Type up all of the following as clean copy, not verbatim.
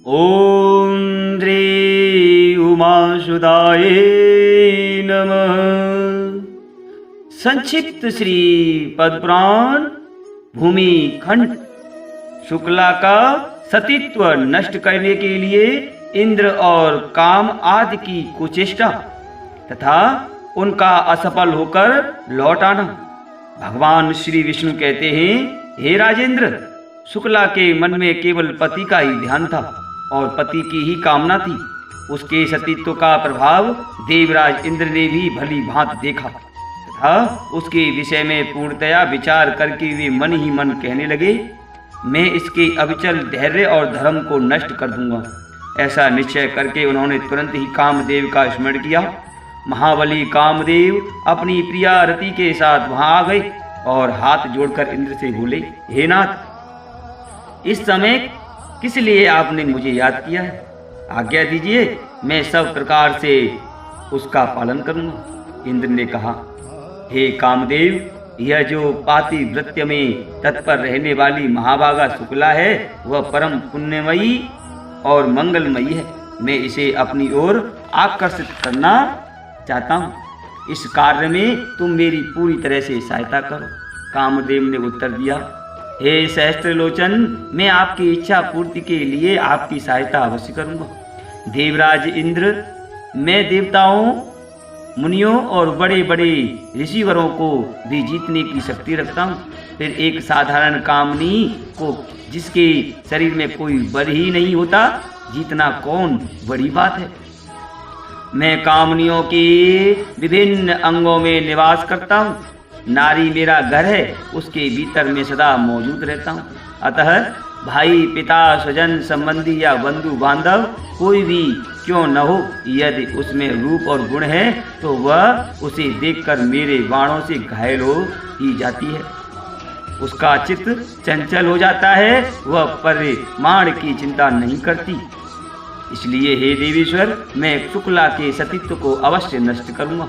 ओम श्री उमासुदाय नमः। संक्षिप्त श्री पद्मपुराण भूमि खंड। शुक्ला का सतीत्व नष्ट करने के लिए इंद्र और काम आदि की कुचेष्टा तथा उनका असफल होकर लौट आना। भगवान श्री विष्णु कहते हैं, हे राजेंद्र, शुक्ला के मन में केवल पति का ही ध्यान था और पति की ही कामना थी। उसके सतीत्व का प्रभाव देवराज इंद्र ने भी भली भांति देखा तथा उसके विषय में पूर्णतया विचार करके वे मन ही मन कहने लगे, मैं इसके अविचल धैर्य और धर्म को नष्ट कर दूंगा। ऐसा निश्चय करके उन्होंने तुरंत ही कामदेव का स्मरण किया। महाबली कामदेव अपनी प्रिया रति के साथ वहां आ गए और हाथ जोड़कर इंद्र से बोले, हे नाथ, इस समय किस लिए आपने मुझे याद किया है? आज्ञा दीजिए, मैं सब प्रकार से उसका पालन करूंगा। इंद्र ने कहा, हे कामदेव, यह जो पातिव्रत्य में तत्पर रहने वाली महाभागा शुक्ला है वह परम पुण्यमयी और मंगलमयी है। मैं इसे अपनी ओर आकर्षित करना चाहता हूँ। इस कार्य में तुम मेरी पूरी तरह से सहायता करो। कामदेव ने उत्तर दिया, हे सहस्त्रलोचन, मैं आपकी इच्छा पूर्ति के लिए आपकी सहायता अवश्य करूंगा। देवराज इंद्र, मैं देवताओं, मुनियों और बड़े बड़े ऋषिवरों को भी जीतने की शक्ति रखता हूँ। फिर एक साधारण कामनी को, जिसके शरीर में कोई बल ही नहीं होता, जीतना कौन बड़ी बात है। मैं कामनियों के विभिन्न अंगों में निवास करता हूँ। नारी मेरा घर है, उसके भीतर मैं सदा मौजूद रहता हूँ। अतः भाई, पिता, स्वजन संबंधी या बंधु बांधव कोई भी क्यों न हो, यदि उसमें रूप और गुण है तो वह उसे देखकर मेरे बाणों से घायल हो ही जाती है। उसका चित्त चंचल हो जाता है, वह परिमाण की चिंता नहीं करती। इसलिए हे देवेश्वर, मैं शुक्ला के सतीत्व को अवश्य नष्ट करूंगा।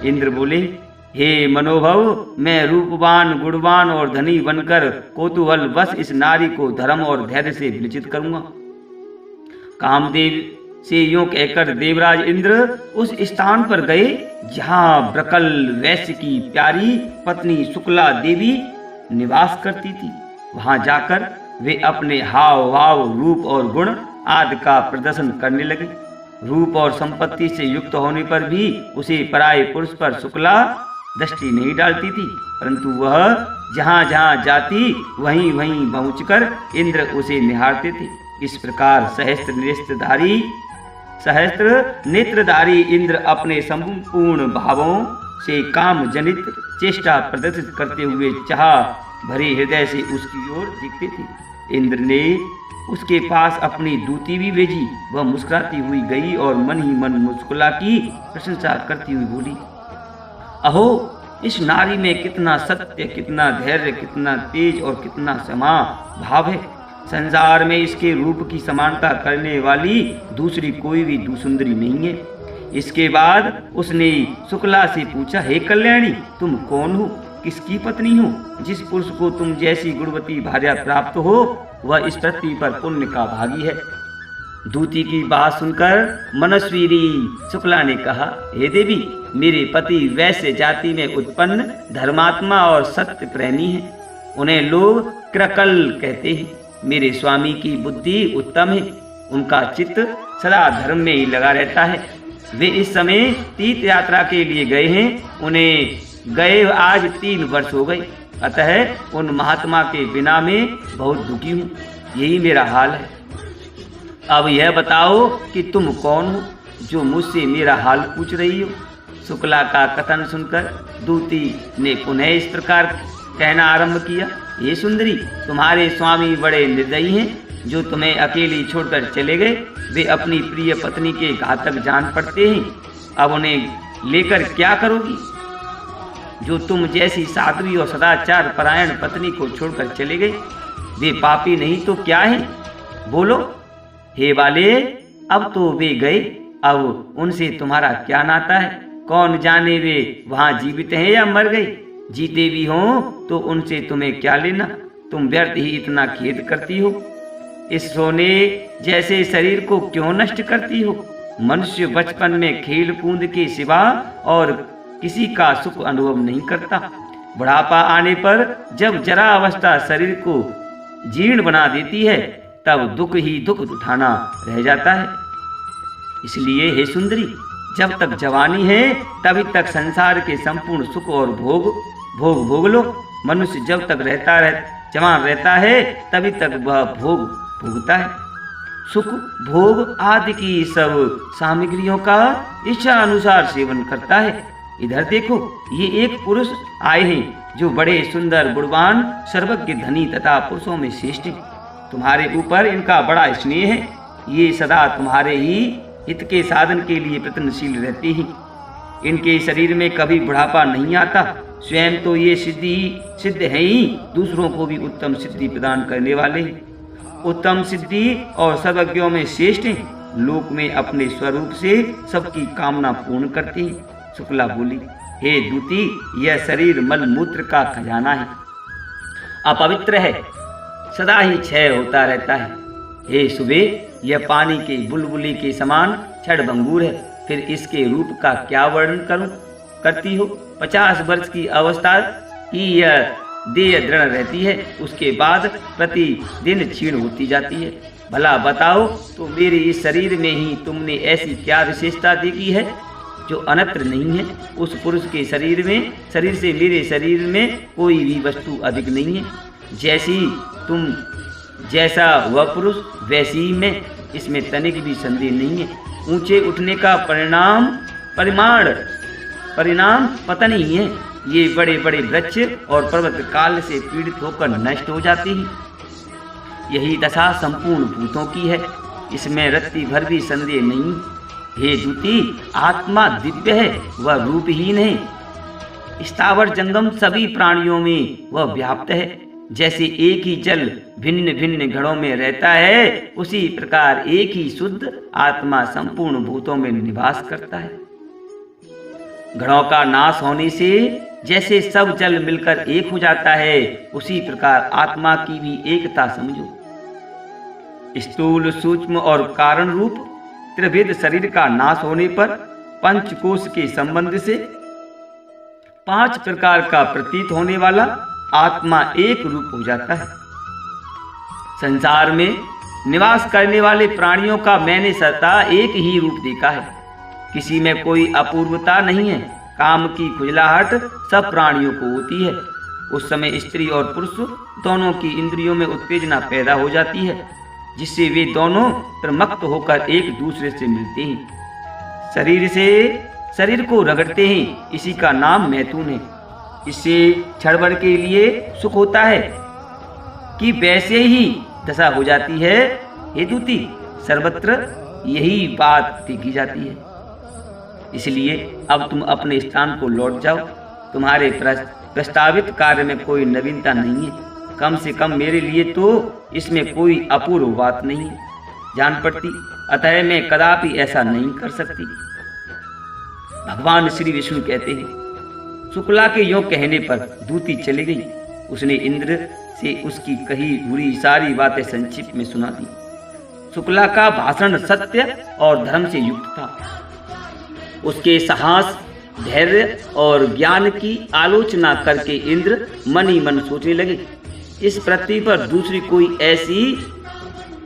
इंद्र बोले, हे मनोभव, मैं रूपवान, गुणवान और धनी बनकर कौतूहल वश इस नारी को धर्म और धैर्य से विलिचित करूंगा। कामदेव से यूं कहकर देवराज इंद्र उस स्थान पर गए जहां ब्रकल वैश्य की प्यारी पत्नी शुक्ला देवी निवास करती थी। वहां जाकर वे अपने हाव भाव, रूप और गुण आदि का प्रदर्शन करने लगे। रूप और संपत्ति से युक्त होने पर भी उसे पराये पुरुष पर शुक्ला दृष्टि नहीं डालती थी, परंतु वह जहां जहां जाती वहीं वहीं पहुंचकर इंद्र उसे निहारते थे। इस प्रकार सहस्त्र नेत्रधारी इंद्र अपने संपूर्ण भावों से काम जनित चेष्टा प्रदर्शित करते हुए चाह भरे हृदय से उसकी ओर देखते थे। इंद्र ने उसके पास अपनी दूती भी भेजी। वह मुस्कुराती हुई गई और मन ही मन शुक्ला की प्रशंसा करती हुई बोली, अहो, इस नारी में कितना सत्य, कितना धैर्य, कितना तेज और कितना क्षमा भाव है। संसार में इसके रूप की समानता करने वाली दूसरी कोई भी सुंदरी नहीं है। इसके बाद उसने शुक्ला से पूछा, हे कल्याणी, तुम कौन हो, किसकी पत्नी हो? जिस पुरुष को तुम जैसी गुणवती भार्या प्राप्त हो वह इस पृथ्वी पर पुण्य का भागी है। दूती की बात सुनकर मनस्वीरी शुक्ला ने कहा, हे देवी, मेरे पति वैश्य जाति में उत्पन्न धर्मात्मा और सत्य प्रेमी हैं। उन्हें लोग कृकल कहते हैं। मेरे स्वामी की बुद्धि उत्तम है, उनका चित्त सदा धर्म में ही लगा रहता है। वे इस समय तीर्थ यात्रा के लिए गए हैं। उन्हें गए आज 3 वर्ष हो गए। अतः उन महात्मा के बिना मैं बहुत दुखी हूँ। यही मेरा हाल है। अब यह बताओ कि तुम कौन हो जो मुझसे मेरा हाल पूछ रही हो? शुक्ला का कथन सुनकर दूती ने पुनः इस प्रकार कहना आरंभ किया, हे सुंदरी, तुम्हारे स्वामी बड़े निर्दयी हैं। जो तुम्हें अकेली छोड़कर चले गए वे अपनी प्रिय पत्नी के घातक जान पड़ते हैं। अब उन्हें लेकर क्या करोगी? जो तुम जैसी साध्वी और सदाचार परायण पत्नी को छोड़कर चले गए वे पापी नहीं तो क्या है? बोलो हे बाले, अब तो वे गए, अब उनसे तुम्हारा क्या नाता है? कौन जाने वे वहां जीवित हैं या मर गए। जीते भी हों तो उनसे तुम्हें क्या लेना? तुम व्यर्थ ही इतना खेद करती हो। इस सोने जैसे शरीर को क्यों नष्ट करती हो? मनुष्य बचपन में खेल कूद के सिवा और किसी का सुख अनुभव नहीं करता। बुढ़ापा आने पर जब जरा अवस्था शरीर को जीर्ण बना देती है, तब दुख ही दुख उठाना रह जाता है। इसलिए हे सुंदरी, जब तक जवानी है तभी तक संसार के संपूर्ण सुख और भोग लो। मनुष्य जब तक जवान रहता है तभी तक वह भोग भोगता है। सुख भोग आदि की सब सामग्रियों का इच्छा अनुसार सेवन करता है। इधर देखो, ये एक पुरुष आए हैं जो बड़े सुंदर, गुणवान, सर्वज्ञ, धनी तथा पुरुषों में श्रेष्ठ हैं। तुम्हारे ऊपर इनका बड़ा स्नेह है। ये सदा तुम्हारे ही हित के साधन के लिए प्रयत्नशील रहते हैं। इनके शरीर में कभी बुढ़ापा नहीं आता। स्वयं तो ये सिद्ध है ही, दूसरों को भी उत्तम सिद्धि प्रदान करने वाले हैं। उत्तम सिद्धि और सर्वज्ञों में श्रेष्ठ हैं। लोक में अपने स्वरूप से सबकी कामना पूर्ण करते हैं। शुक्ला बोली, हे दूती, यह शरीर मल मूत्र का खजाना है, अपवित्र है, सदा ही क्षय होता रहता है। हे सुबे, यह पानी के बुलबुली के समान क्षणभंगुर है। फिर इसके रूप का क्या वर्णन करती हो? 50 वर्ष की अवस्था ही यह देह दृढ़ रहती है, उसके बाद प्रतिदिन क्षीण होती जाती है। भला बताओ तो मेरे इस शरीर में ही तुमने ऐसी क्या विशेषता देखी है जो अन्यत्र नहीं है? उस पुरुष के शरीर से मेरे शरीर में कोई भी वस्तु अधिक नहीं है। जैसा वह पुरुष वैसी ही मैं, इसमें तनिक भी संदेह नहीं है। ऊंचे उठने का परिणाम पतन ही है। ये बड़े बड़े वृक्ष और पर्वत काल से पीड़ित होकर नष्ट हो जाते हैं। यही दशा संपूर्ण भूतों की है, इसमें रत्ती भर भी संदेह नहीं। हे दूती, आत्मा दिव्य है, वह रूपहीन है। स्थावर जंगम सभी प्राणियों में वह व्याप्त है। जैसे एक ही जल भिन्न भिन्न घड़ों में रहता है, उसी प्रकार एक ही शुद्ध आत्मा संपूर्ण भूतों में निवास करता है। घड़ों का नाश होने से जैसे सब जल मिलकर एक हो जाता है, उसी प्रकार आत्मा की भी एकता समझो। स्थूल, सूक्ष्म और कारण रूप त्रिविध शरीर का नाश होने पर पंचकोश के संबंध से 5 प्रकार का प्रतीत होने वाला आत्मा एक रूप हो जाता है। संसार में निवास करने वाले प्राणियों का मैंने सदा एक ही रूप देखा है, किसी में कोई अपूर्वता नहीं है। काम की खुजलाहट सब प्राणियों को होती है। उस समय स्त्री और पुरुष दोनों की इंद्रियों में उत्तेजना पैदा हो जाती है, जिससे वे दोनों प्रमत्त होकर एक दूसरे से मिलते हैं, शरीर को रगड़ते हैं। इसी का नाम मैथुन है। इससे क्षणभर के लिए सुख होता है कि वैसे ही दशा हो जाती है। हे दूती, सर्वत्र यही बात देखी जाती है। इसलिए अब तुम अपने स्थान को लौट जाओ। तुम्हारे प्रस्तावित कार्य में कोई नवीनता नहीं है। कम से कम मेरे लिए तो इसमें कोई अपूर्व बात नहीं है जान पड़ती, अतः मैं कदापि ऐसा नहीं कर सकती। भगवान श्री विष्णु कहते हैं। शुक्ला के यों कहने पर दूती चली गई। उसने इंद्र से उसकी कही हुई सारी बातें संक्षिप्त में सुना दी। शुक्ला का भाषण सत्य और धर्म से युक्त था। उसके साहस, धैर्य और ज्ञान की आलोचना करके इंद्र मन ही मन सोचने लगे, इस पृथ्वी पर दूसरी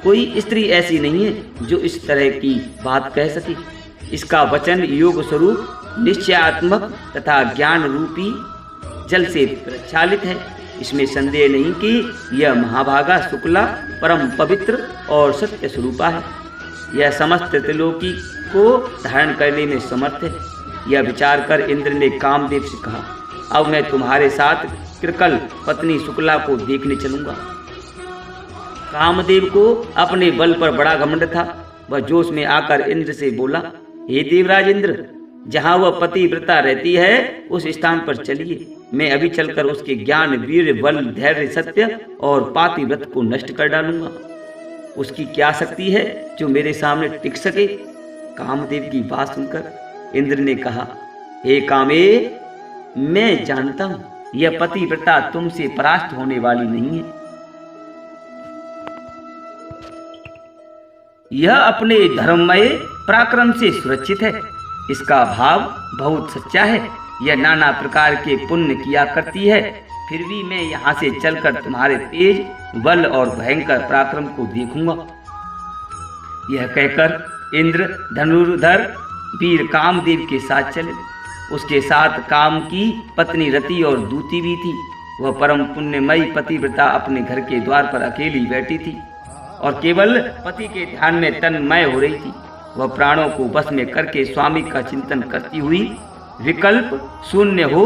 कोई स्त्री ऐसी नहीं है जो इस तरह की बात कह सके। इसका वचन योग स्वरूप, निश्चयात्मक तथा ज्ञान रूपी जल से प्रक्षालित है। इसमें संदेह नहीं कि यह महाभागा शुक्ला परम पवित्र और सत्य स्वरूपा है। यह समस्त त्रिलोकी को धारण करने में समर्थ है। यह विचार कर इंद्र ने कामदेव से कहा, अब मैं तुम्हारे साथ कृकल पत्नी शुक्ला को देखने चलूंगा। कामदेव को अपने बल पर बड़ा घमंड था। वह जोश में आकर इंद्र से बोला, हे देवराज इंद्र, जहाँ वह पतिव्रता रहती है उस स्थान पर चलिए। मैं अभी चलकर उसके ज्ञान, वीर, बल, धैर्य, सत्य और पातिव्रत को नष्ट कर डालूंगा। उसकी क्या शक्ति है जो मेरे सामने टिक सके? कामदेव की बात सुनकर इंद्र ने कहा, हे कामे, मैं जानता हूं यह पतिव्रता तुमसे परास्त होने वाली नहीं है। यह अपने धर्ममय पराक्रम से सुरक्षित है। इसका भाव बहुत सच्चा है। यह नाना प्रकार के पुण्य किया करती है, फिर भी मैं यहाँ से चलकर तुम्हारे तेज बल और भयंकर पराक्रम को देखूंगा। यह कहकर इंद्र धनुर्धर वीर कामदेव के साथ चले। उसके साथ काम की पत्नी रति और दूती भी थी। वह परम पुण्यमयी पतिव्रता अपने घर के द्वार पर अकेली बैठी थी और केवल पति के ध्यान में तन्मय हो रही थी। वह प्राणों को बस में करके स्वामी का चिंतन करती हुई विकल्प शून्य हो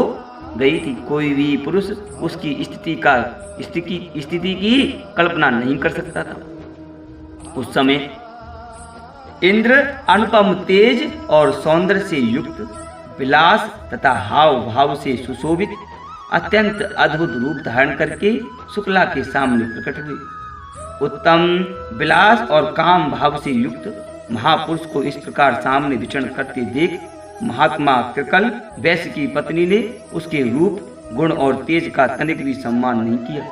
गई थी। कोई भी पुरुष उसकी स्थिति की कल्पना नहीं कर सकता था। उस समय इंद्र अनुपम तेज और सौंदर्य से युक्त, विलास तथा हाव भाव से सुशोभित अत्यंत अद्भुत रूप धारण करके शुक्ला के सामने प्रकट हुए। उत्तम विलास और काम भाव से युक्त महापुरुष को इस प्रकार सामने विचरण करते देख महात्मा कृकल वैश्य की पत्नी ने उसके रूप, गुण और तेज का तनिक भी सम्मान नहीं किया।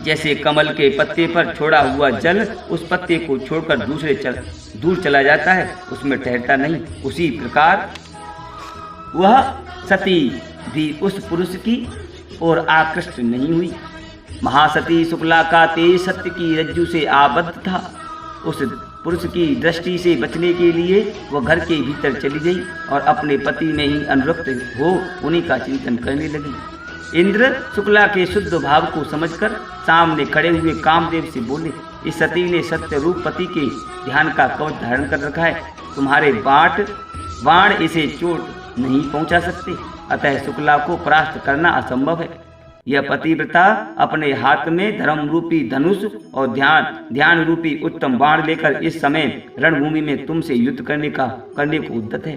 जैसे कमल के पत्ते पर छोड़ा हुआ जल उस पत्ते को छोड़कर दूर चला जाता है, उसमें ठहरता नहीं, उसी प्रकार वह सती भी उस पुरुष की ओर आकृष्ट नहीं हुई। महासती शुक्ला का तेज सत्य की रज्जु से आबद्ध था। उस पुरुष की दृष्टि से बचने के लिए वह घर के भीतर चली गई और अपने पति में ही अनुरक्त हो उन्हीं का चिंतन करने लगी। इंद्र शुक्ला के शुद्ध भाव को समझकर सामने खड़े हुए कामदेव से बोले, इस सती ने सत्य रूप पति के ध्यान का कवच धारण कर रखा है। तुम्हारे बाण इसे चोट नहीं पहुंचा सकते, अतः शुक्ला को परास्त करना असंभव है। यह पतिव्रता अपने हाथ में धर्म रूपी धनुष और ध्यान रूपी उत्तम बाण लेकर इस समय रणभूमि में तुमसे युद्ध करने को उद्यत है।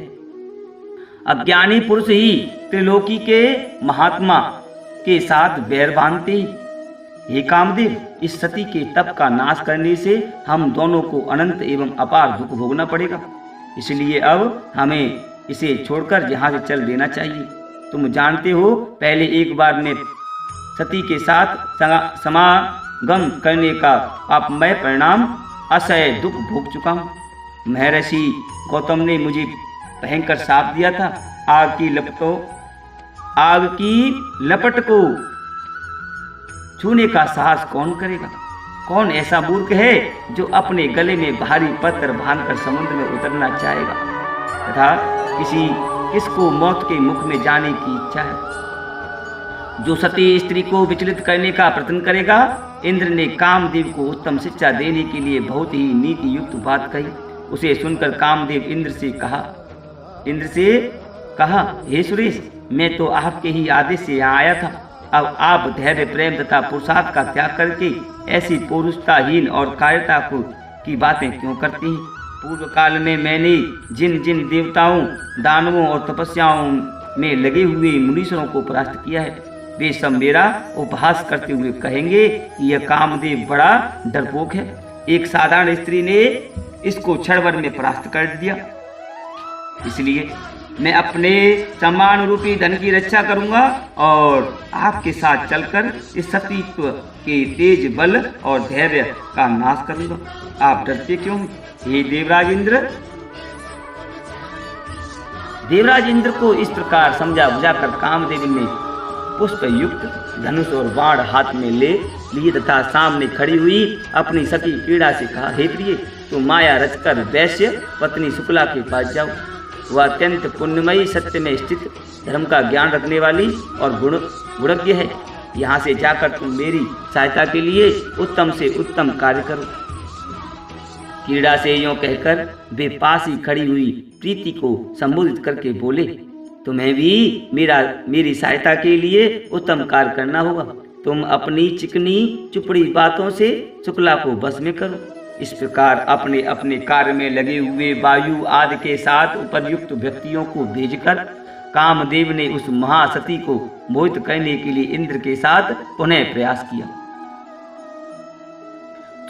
अज्ञानी पुरुष ही त्रिलोकी के महात्मा के साथ बैर बांधते ही। हे कामदेव, इस सती के तप का नाश करने से हम दोनों को अनंत एवं अपार दुख भोगना पड़ेगा। इसलिए अब हमें इसे छोड़कर यहाँ से चल देना चाहिए। तुम जानते हो, पहले एक बार मैं सती के साथ समागम करने का पापमय परिणाम असह्य दुख भोग चुका हूँ। महर्षि गौतम ने मुझे भयंकर शाप दिया था। आग की लपट को छूने का साहस कौन करेगा? कौन ऐसा मूर्ख है जो अपने गले में भारी पत्थर बांधकर समुद्र में उतरना चाहेगा तथा किसको मौत के मुख में जाने की इच्छा है? जो सती स्त्री को विचलित करने का प्रयत्न करेगा। इंद्र ने कामदेव को उत्तम शिक्षा देने के लिए बहुत ही नीति युक्त बात कही। उसे सुनकर कामदेव इंद्र से कहा, हे सुरेश, मैं तो आपके ही आदेश से यहाँ आया था। अब आप धैर्य, प्रेम तथा पुरुषार्थ का त्याग करके ऐसी पौरुषताहीन और कायरता की बातें क्यों करती हैं? पूर्व काल में मैंने जिन जिन देवताओं, दानवों और तपस्याओं में लगे हुए मुनीश्वरों को परास्त किया है, वे सब मेरा उपहास करते हुए कहेंगे कि यह कामदेव बड़ा डरपोक है। एक साधारण स्त्री ने इसको क्षण भर में परास्त कर दिया। इसलिए मैं अपने सम्मान रूपी धन की रक्षा करूंगा और आपके साथ चलकर इस सतीत्व के तेज बल और धैर्य का नाश करूंगा। आप डरते क्यों? हे देवराज इंद्र को इस प्रकार समझा बुझाकर कामदेव ने पुष्प युक्त धनुष और बाण हाथ में ले लिए तथा सामने खड़ी हुई अपनी सती क्रीड़ा से कहा, हे प्रिय, तुम माया रचकर वैश्य पत्नी शुक्ला के पास जाओ। वह अत्यंत पुण्यमयी, सत्य में स्थित, धर्म का ज्ञान रखने वाली और गुणज्ञ है। यहाँ से जाकर तुम मेरी सहायता के लिए उत्तम से उत्तम कार्य करो। क्रीड़ा से यों कहकर वे पास ही खड़ी हुई प्रीति को संबोधित करके बोले, तुम्हें भी मेरी सहायता के लिए उत्तम कार्य करना होगा। तुम अपनी चिकनी चुपड़ी बातों से शुक्ला को बस में करो। इस प्रकार अपने अपने कार्य में लगे हुए वायु आदि के साथ उपयुक्त व्यक्तियों को भेजकर कामदेव ने उस महासती को मोहित करने के लिए इंद्र के साथ पुनः प्रयास किया।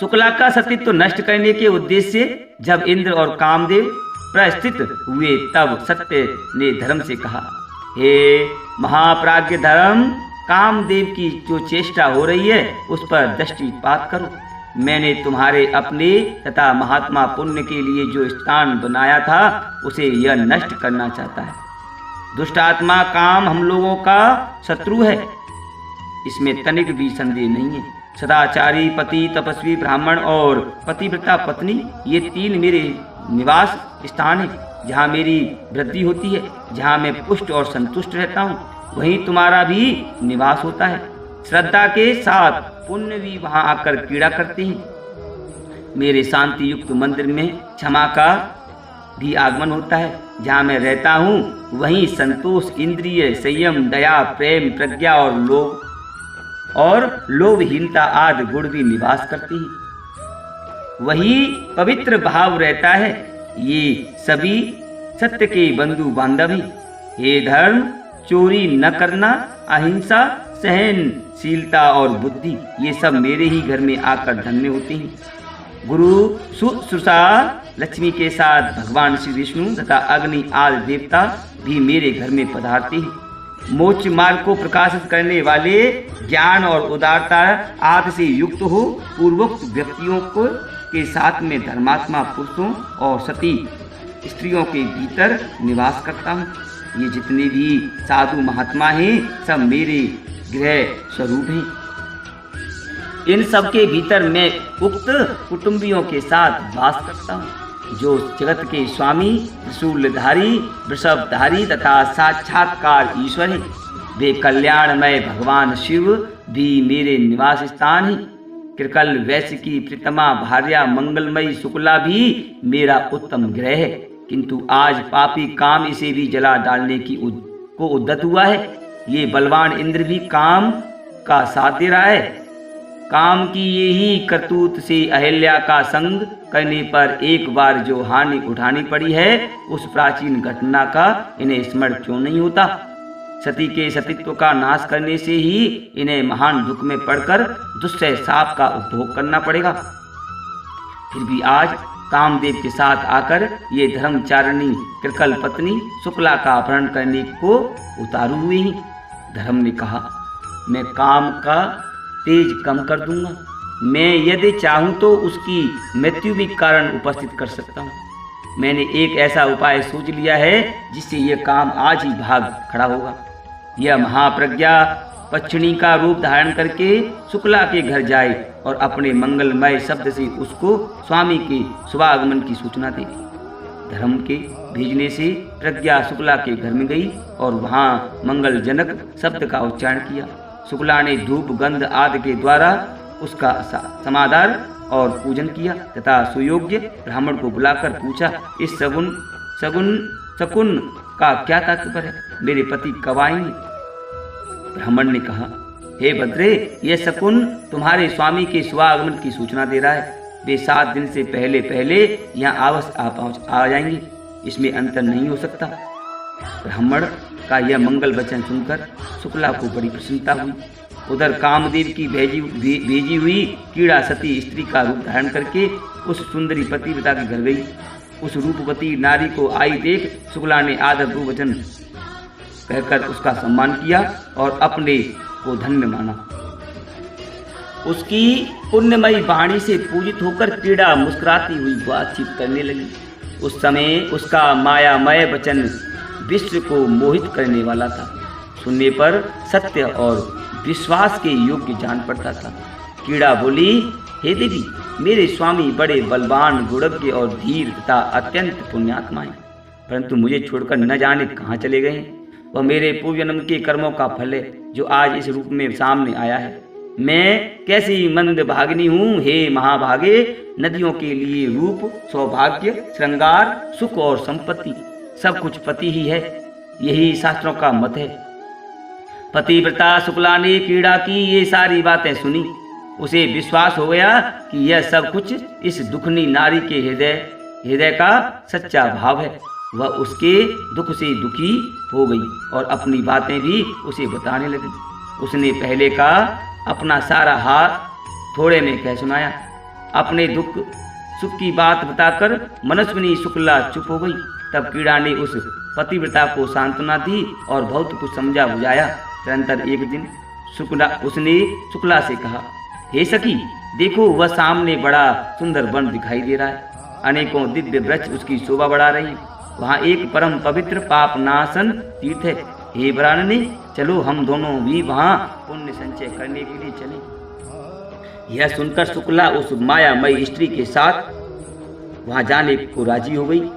शुक्ला का सतीत्व नष्ट करने के उद्देश्य से जब इंद्र और कामदेव प्रस्थित हुए, तब सत्य ने धर्म से कहा, हे महाप्राज्ञ धर्म, कामदेव की जो चेष्टा हो रही है उस पर दृष्टिपात करो। मैंने तुम्हारे अपने तथा महात्मा पुण्य के लिए जो स्थान बनाया था उसे यह नष्ट करना चाहता है। दुष्ट आत्मा काम हम लोगों का शत्रु है, इसमें तनिक भी संदेह नहीं है। सदाचारी पति, तपस्वी ब्राह्मण और पतिव्रता पत्नी, ये 3 मेरे निवास स्थान है, जहाँ मेरी वृद्धि होती है, जहाँ मैं पुष्ट और संतुष्ट रहता हूँ, वहीं तुम्हारा भी निवास होता है। श्रद्धा के साथ पुण्य भी वहाँ आकर पीड़ा करते हैं। मेरे शांति युक्त मंदिर में क्षमा का भी आगमन होता है। जहाँ मैं रहता हूँ वहीं संतोष, इंद्रिय संयम, दया, प्रेम, प्रज्ञा और लोभहीनता आदि गुण भी निवास करती हैं। वही पवित्र भाव रहता है। ये सभी सत्य के बंधु बांधव हैं। हे धर्म, चोरी न करना, अहिंसा, सहनशीलता और बुद्धि, ये सब मेरे ही घर में आकर धन्य होते हैं। गुरु शुश्रूषा लक्ष्मी के साथ भगवान श्री विष्णु तथा अग्नि आदि देवता भी मेरे घर में पधारते हैं। मोक्ष मार्ग को प्रकाशित करने वाले, ज्ञान और उदारता आदि से युक्त हो पूर्वोक्त व्यक्तियों को के साथ में धर्मात्मा पुरुषों और सती स्त्रियों के भीतर निवास करता हूँ। ये जितने भी साधु महात्मा हैं सब मेरे गृह स्वरूप हैं। इन सब के भीतर मैं उक्त कुटुंबियों के साथ वास करता हूँ, जो जगत के स्वामी, त्रिशूलधारी, वृषभधारी तथा साक्षात्कार ईश्वर है। वे कल्याणमय भगवान शिव भी मेरे निवास स्थान है। कृकल वैश्य की प्रीतमा भार्या मंगलमयी शुक्ला भी मेरा उत्तम गृह है, किंतु आज पापी काम इसे भी जला डालने को उद्यत हुआ है। ये बलवान इंद्र भी काम का साथ दे रहा है। काम की यही करतूत से अहिल्या का संग करने पर एक बार जो हानि उठानी पड़ी है, उस प्राचीन घटना का इन्हें स्मरण क्यों नहीं होता। सती के सतीत्व का नाश करने से ही इन्हें महान दुख में पड़कर दुष्सह शाप का उपभोग करना पड़ेगा। फिर भी आज कामदेव के साथ आकर ये धर्मचारिणी कृकल पत्नी शुक्ला का अपहरण करने को उतारू हुए ही। धर्म ने कहा, मैं काम का तेज कम कर दूंगा। मैं यदि चाहूं तो उसकी मृत्यु भी कारण उपस्थित कर सकता हूं। मैंने एक ऐसा उपाय सोच लिया है जिससे यह काम आज ही भाग खड़ा होगा। यह महाप्रज्ञा पक्षिणी का रूप धारण करके शुक्ला के घर जाए और अपने मंगलमय शब्द से उसको स्वामी के शुभागमन की सूचना दे। धर्म के भेजने से प्रज्ञा शुक्ला के घर में गई और वहां मंगलजनक शब्द का उच्चारण किया। शुक्ला ने धूप गंध आदि के द्वारा उसका समादार और पूजन किया तथा सुयोग्य ब्राह्मण को बुलाकर पूछा, इस शकुन का क्या तात्पर्य है? मेरे पति कब आएंगे? ब्राह्मण ने कहा, हे भद्रे, यह शकुन तुम्हारे स्वामी के शुभागमन की सूचना दे रहा है। वे 7 दिन से पहले यहाँ अवश्य आ जाएंगे, इसमें अंतर नहीं हो सकता। ब्राह्मण का यह मंगल वचन सुनकर शुक्ला को बड़ी प्रसन्नता हुई। उधर कामदेव की भेजी हुई कीड़ा सती स्त्री का रूप धारण करके उस सुंदरी पतिव्रता के घर गई। उस रूपवती नारी को आई देख शुक्ला ने आदर वचन कहकर उसका सम्मान किया और अपने को धन्य माना। उसकी पुण्यमयी वाणी से पूजित होकर कीड़ा मुस्कुराती हुई बातचीत करने लगी। उस समय उसका मायामय वचन विश्व को मोहित करने वाला था। सुनने पर सत्य और विश्वास के योग्य जान पड़ता था। कीड़ा बोली, हे देवी, मेरे स्वामी बड़े बलवान, गुणज्ञ और धीर तथा अत्यंत पुण्यात्मा हैं, परंतु मुझे छोड़कर न जाने कहाँ चले गए हैं। वह मेरे पूर्व जन्म के कर्मों का फल है जो आज इस रूप में सामने आया है। मैं कैसी मंद भागिनी हूँ। हे महाभागे, नदियों के लिए रूप, सौभाग्य, श्रृंगार, सुख और संपत्ति सब कुछ पति ही है, यही शास्त्रों का मत है। पतिव्रता शुक्ला ने कीड़ा की ये सारी बातें सुनी। उसे विश्वास हो गया कि यह सब कुछ इस दुखनी नारी के हृदय का सच्चा भाव है। वह उसके दुख से दुखी हो गई और अपनी बातें भी उसे बताने लगी। उसने पहले का अपना सारा हाथ थोड़े में कह सुनाया। अपने दुख सुख की बात बताकर मनस्विनी शुक्ला चुप हो गई। तब कीड़ा ने उस पतिव्रता को सांत्वना दी और बहुत कुछ समझा बुझाया। तदनंतर एक दिन उसने शुक्ला से कहा, हे सखी, देखो वह सामने बड़ा सुंदर वन दिखाई दे रहा है, अनेकों दिव्य वृक्ष उसकी शोभा बढ़ा रहे हैं। वहाँ एक परम पवित्र पाप नाशन तीर्थ है। हे ब्राह्मणी, चलो हम दोनों भी वहाँ पुण्य संचय करने के लिए चलें। यह सुनकर शुक्ला उस मायामयी स्त्री के साथ वहाँ जाने को राजी हो गई।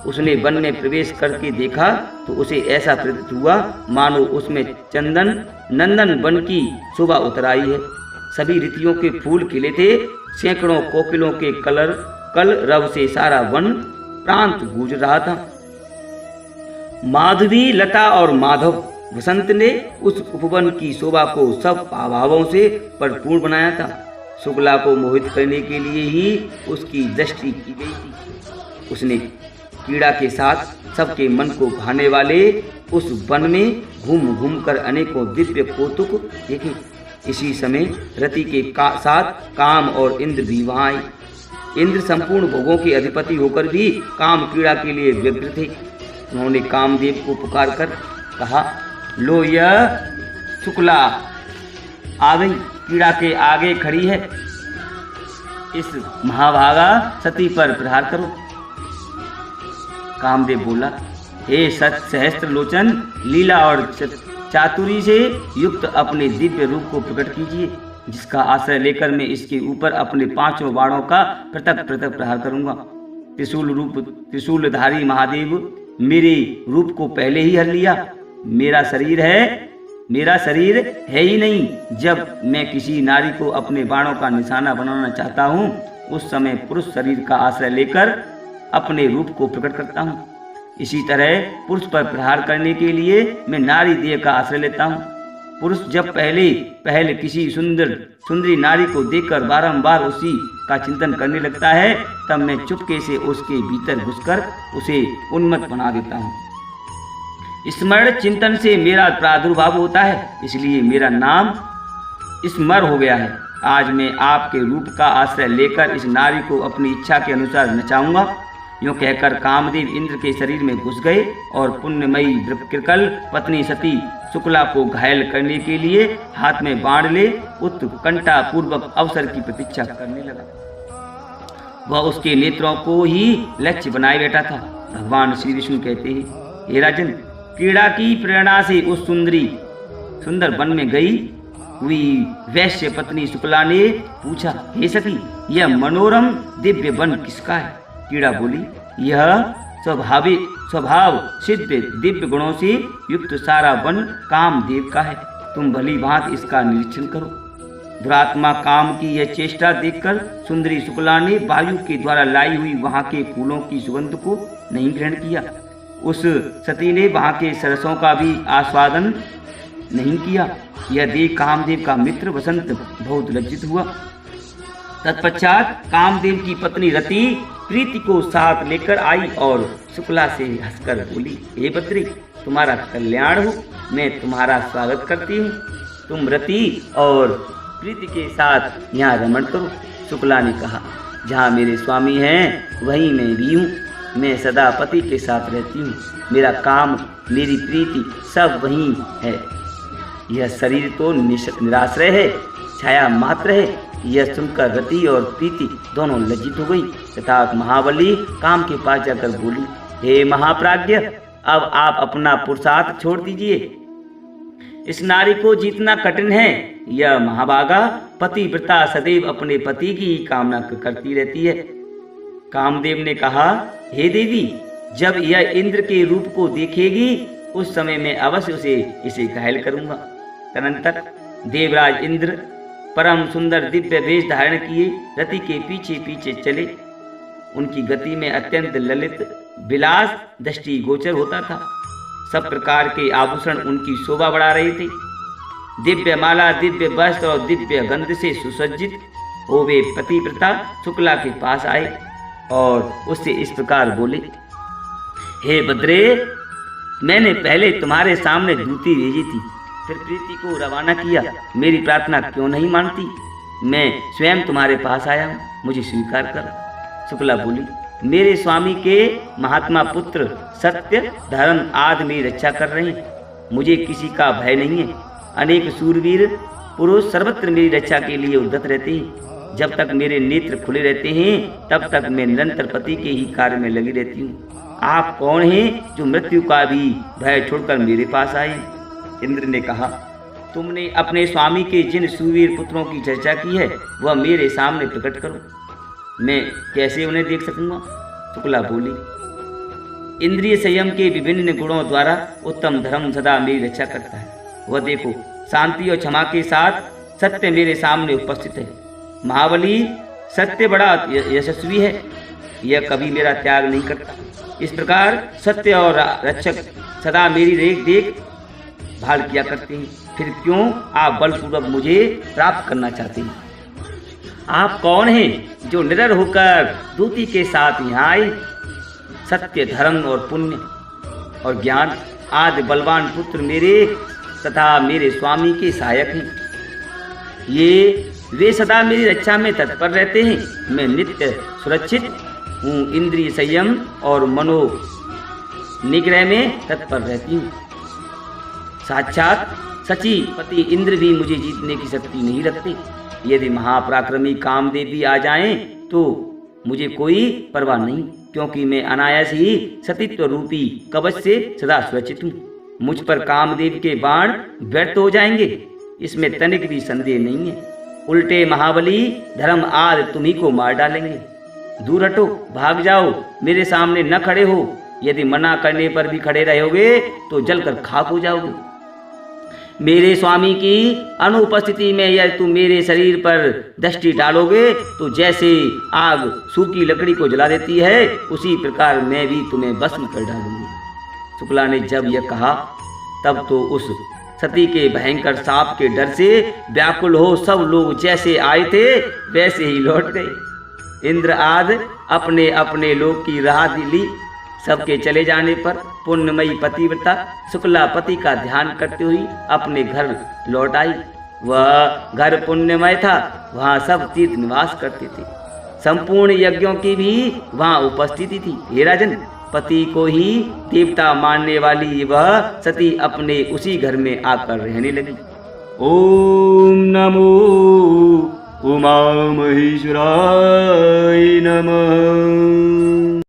उसने वन में प्रवेश करके देखा तो उसे ऐसा प्रतीत हुआ मानो उसमें चंदन नंदन वन की शोभा उतर आई है। सभी ऋतुओं के फूल खिले थे, सैकड़ों कोकिलों के कल रव से सारा वन प्रांत गूंज रहा था। माधवी, लता और माधव वसंत ने उस उपवन की शोभा को सब भावों से परिपूर्ण बनाया था। शुक्ला को मोहित करने के लिए ही उसकी दृष्टि की गई थी। उसने कीड़ा के साथ सबके मन को भाने वाले उस वन में घूम घूम कर अनेकों दिव्य कौतुक देखे। इसी समय रति के साथ काम और इंद्र भी वहां आए। इंद्र संपूर्ण भोगों के अधिपति होकर भी काम कीड़ा के लिए व्यग्र थे। उन्होंने कामदेव को पुकार कर कहा, लो यह शुक्ला आ गई, कीड़ा के आगे खड़ी है, इस महाभागा सती पर प्रहार करो। कामदेव बोला, हे सहस्त्र लोचन, लीला और चातुरी से युक्त अपने दिव्य रूप को प्रकट कीजिए, जिसका आश्रय लेकर मैं इसके ऊपर अपने 5 बाणों का पृथक पृथक प्रहार करूंगा। त्रिशूलधारी महादेव मेरे रूप को पहले ही हर लिया। मेरा शरीर है ही नहीं। जब मैं किसी नारी को अपने बाणों का निशाना बनाना चाहता हूँ, उस समय पुरुष शरीर का आश्रय लेकर अपने रूप को प्रकट करता हूँ। इसी तरह पुरुष पर प्रहार करने के लिए मैं नारी देह का आश्रय लेता हूँ। पुरुष जब पहले किसी सुंदरी नारी को देखकर बारंबार उसी का चिंतन करने लगता है, तब मैं चुपके से उसके भीतर घुसकर उसे उन्मत्त बना देता हूँ। स्मरण चिंतन से मेरा प्रादुर्भाव होता है, इसलिए मेरा नाम स्मर हो गया है। आज मैं आपके रूप का आश्रय लेकर इस नारी को अपनी इच्छा के अनुसार नचाऊंगा। यूं कहकर कामदेव इंद्र के शरीर में घुस गए और पुण्यमयी कृकल पत्नी सती शुक्ला को घायल करने के लिए हाथ में बाण ले उत्कंठा पूर्वक अवसर की प्रतीक्षा करने लगा। वह उसके नेत्रों को ही लक्ष्य बनाए बैठा था। भगवान श्री विष्णु कहते हैं, हे राजन, क्रीड़ा की प्रेरणा से उस सुंदर वन में गई हुई वैश्य पत्नी शुक्ला ने पूछा, हे सती, यह मनोरम दिव्य वन किसका है? कीड़ा बोली, यह स्वभाव सिद्ध दिव्य गुणों से युक्त सारा वन कामदेव का है। तुम भली भांति इसका निरीक्षण करो। दुरात्मा काम की यह चेष्टा देखकर सुंदरी शुक्ला ने वायु के द्वारा लाई हुई वहां के फूलों की सुगंध को नहीं ग्रहण किया। उस सती ने वहां के सरसों का भी आस्वादन नहीं किया। यह देख कामदेव का मित्र वसंत बहुत लज्जित हुआ। तत्पश्चात कामदेव की पत्नी रति प्रीति को साथ लेकर आई और शुक्ला से हंसकर बोली, हे बद्री, तुम्हारा कल्याण हो, मैं तुम्हारा स्वागत करती हूँ। तुम रति और प्रीति के साथ यहाँ रमण करो। शुक्ला ने कहा, जहाँ मेरे स्वामी हैं वहीं मैं भी हूँ। मैं सदा पति के साथ रहती हूँ। मेरा काम, मेरी प्रीति सब वहीं है। यह शरीर तो निराश्रय है, छाया मात्र है। यह सुनकर रति और प्रीति दोनों लज्जित हो गई तथा महाबली काम के पास जाकर बोली, हे महाप्राज्ञ, अब आप अपना पुरुषार्थ छोड़ दीजिए। इस नारी को जीतना कठिन है। यह महाभागा पतिव्रता सदैव अपने पति की कामना करती रहती है। कामदेव ने कहा, हे देवी, जब यह इंद्र के रूप को देखेगी उस समय मैं अवश्य इसे घायल करूंगा। तदनंतर देवराज इंद्र परम सुंदर दिव्य वेश धारण किए रति के पीछे पीछे चले। उनकी गति में अत्यंत ललित विलास दृष्टि गोचर होता था। सब प्रकार के आभूषण उनकी शोभा बढ़ा रहे थे। दिव्य माला, दिव्य वस्त्र और दिव्य गंध से सुसज्जित हो वे पतिव्रता शुक्ला के पास आए और उससे इस प्रकार बोले, हे बद्रे, मैंने पहले तुम्हारे सामने दूती भेजी थी, फिर प्रीति को रवाना किया। मेरी प्रार्थना क्यों नहीं मानती? मैं स्वयं तुम्हारे पास आया हूँ, मुझे स्वीकार कर। शुक्ला बोली, मेरे स्वामी के महात्मा पुत्र सत्य, धर्म आदि मेरी रक्षा कर रहे हैं। मुझे किसी का भय नहीं है। अनेक सूरवीर पुरुष सर्वत्र मेरी रक्षा के लिए उद्यत रहते हैं। जब तक मेरे नेत्र खुले रहते हैं तब तक मैं निरंतर पति के ही कार्य में लगी रहती हूँ। आप कौन हैं जो मृत्यु का भी भय छोड़कर मेरे पास आए? इंद्र ने कहा, तुमने अपने स्वामी के जिन सूरवीर पुत्रों की चर्चा की है वह मेरे सामने प्रकट करो, मैं कैसे उन्हें देख सकूंगा? शुक्ला बोली, इंद्रिय संयम के विभिन्न गुणों द्वारा उत्तम धर्म सदा मेरी रक्षा करता है। वह देखो, शांति और क्षमा के साथ सत्य मेरे सामने उपस्थित है। महाबली सत्य बड़ा यशस्वी है, यह कभी मेरा त्याग नहीं करता। इस प्रकार सत्य और रक्षक सदा मेरी देख भाल किया करते हैं। फिर क्यों आप बलपूर्वक मुझे प्राप्त करना चाहते हैं? आप कौन हैं जो निडर होकर दूती के साथ यहाँ आए? सत्य, धर्म और पुण्य और ज्ञान आदि बलवान पुत्र मेरे तथा मेरे स्वामी के सहायक हैं। वे सदा मेरी रक्षा में तत्पर रहते हैं। मैं नित्य सुरक्षित हूँ, इंद्रिय संयम और मनो निग्रह में तत्पर रहती हूँ। साक्षात सची पति इंद्र भी मुझे जीतने की शक्ति नहीं रखते। यदि महापराक्रमी कामदेव आ जाएं तो मुझे कोई परवाह नहीं, क्योंकि मैं अनायास ही सतीत्व रूपी कवच से सदा सुरक्षित हूँ। मुझ पर कामदेव के बाण व्यर्थ हो जाएंगे, इसमें तनिक भी संदेह नहीं है। उल्टे महाबली धर्म आदि तुम्ही को मार डालेंगे। दूर हटो, भाग जाओ, मेरे सामने न खड़े हो। यदि मना करने पर भी खड़े रहोगे तो जलकर खाक हो जाओगे। मेरे स्वामी की अनुपस्थिति में यदि तुम मेरे शरीर पर दृष्टि डालोगे तो जैसे आग सूखी लकड़ी को जला देती है, उसी प्रकार मैं भी तुम्हें भस्म कर डालूंगी। शुक्ला ने जब यह कहा तब तो उस सती के भयंकर साप के डर से व्याकुल हो सब लोग जैसे आए थे वैसे ही लौट गए। इंद्र आदि अपने अपने लोक की राह ली। सबके चले जाने पर पुण्यमयी पतिव्रता शुक्ला पति का ध्यान करते हुए अपने घर लौट आई। वह घर पुण्यमय था, वहाँ सब तीर्थ निवास करते थे। संपूर्ण यज्ञों की भी वहाँ उपस्थिति थी। हे राजन, पति को ही देवता मानने वाली वह सती अपने उसी घर में आकर रहने लगी। ओम नमो उमा महेश्वराय नमः।